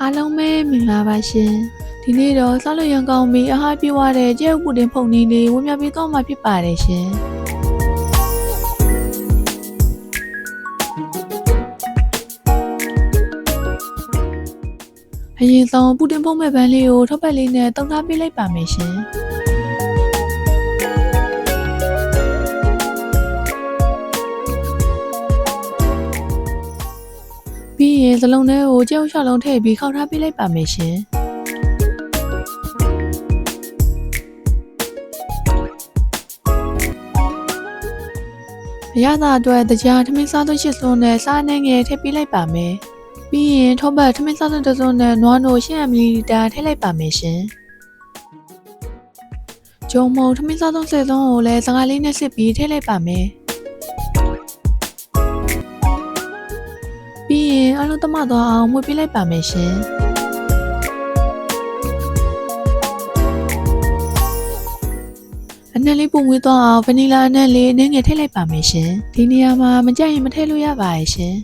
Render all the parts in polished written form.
အားလုံးပဲမင်္ဂလာပါရှင်ဒီနေ့တော့စားလို့ရန်ကောင်းပြီးအဟားပြေဝတဲ့ကြက်ဥပူတင်ဖုန်နေလေးဝေမျှပေးသွားမှာဖြစ်ပါတယ်ရှင်အရင်ဆုံးပူတင်ဖုန်မဲ့ပန်းလေးကိုထောက်ပတ်လေးနဲ့တုံထားပေးလိုက်ပါမယ်ရှင်ပြီးရင်စလုံးထဲကိုကြက်ဥရှောက်လုံးထည့်ပြီးခောက်ထားပေးလိုက်ပါမယ်ရှင်အရသာအတွက်တကြားထမင်းစားသွင်းရှစ်စွန်းနဲ့စားနှဲငယ်ထည့်ပေးလိုက်ပါမယ်ပြီးရင်ထောပတ်ထမင်းစားသွင်းတစ်စွန်းနဲ့နွားနို့800 ml ထည့်လိုက်ပါမယ်ရှင်ဂျုံမုံထမင်းစားသွင်း10စွန်းကိုလည်းစကားလေးနဲ့စစ်ပြီးထည့်လိုက်ပါမယ်ပြီးရင်အလုံးသမသွားအောင်မှုတ်ပြလိုက်ပါမယ်ရှင်အနက်လေးပုံဝေးသွားအောင်ဗနီလာအနက်လေးနည်းငယ်ထည့်လိုက်ပါမယ်ရှင်ဒီနေရာမှာမကြိုက်ရင်မထည့်လို့ရပါရဲ့ရှင်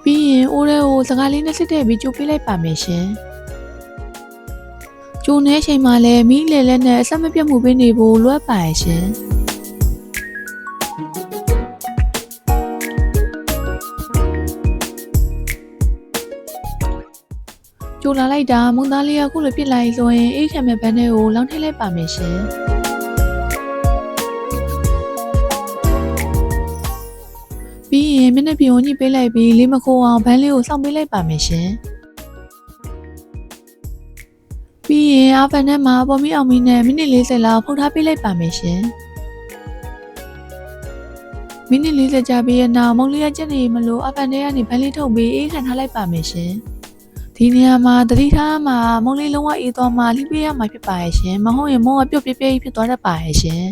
ပြီးရင်အိုးထဲကိုစကားလေးနဲ့စစ်ထည့်ပြီးကြိုးပေးလိုက်ပါမယ်ရှင်ကြိုးနေချိန်မှာလည်းမီးလေလက်နဲ့အဆက်မပြတ်မှုပေးနေဖို့လိုအပ်ပါရဲ့ရှင်ကြိုလာလိုက်တာမုံသားလေးကခုလိုပြစ်လိုက်ဆိုရင်အေးခံမဲ့ဘန်းထဲကိုလောင်းထည့်လိုက်ပါမယ်ရှင်ပြီးရင်မျက်နှာပြင်ကိုညှိပေးလိုက်ပြီးလေးမခိုးအောင်ဘန်းလေးကိုစောင့်ပေးလိုက်ပါမယ်ရှင်ပြီးရင်အာဖန်ထဲမှာပေါ်မီအောင်မီနဲ့မိနစ်40လောက်ဖုတ်ထားပေးလိုက်ပါမယ်ရှင်မိနစ်40ကြာပြီးရဲ့နောက်မုံလေးကကျက်နေမလို့အာဖန်ထဲကနေဘန်းလေးထုတ်ပြီးအေးခံထားလိုက်ပါမယ်ရှင်ဒီနေရာမှာတတိထားမှာမုံလေးလုံးဝအေးသွားမှလိပေးရမှာဖြစ်ပါရဲ့ရှင်မဟုတ်ရင်မုံကပြုတ်ပြပြဖြစ်သွားတတ်ပါရဲ့ရှင်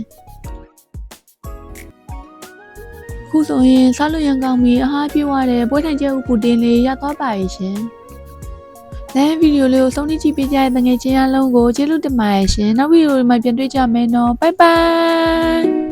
ခုဆိုရင်စားလို့ရန်ကောင်းပြီးအဟားပြေးသွားတဲ့ပွဲထိုင်ကျဲဥပူတင်လေးရသွားပါရဲ့ရှင်လည်းဗီဒီယိုလေးကိုဆုံးဖြတ်ကြည့်ပေးကြတဲ့ငွေချင်းအလုံးကိုကျေးဇူးတင်ပါတယ်ရှင်နောက်ဗီဒီယိုတွေမှာပြန်တွေ့ကြမယ်နော်ဘိုင်ဘိုင်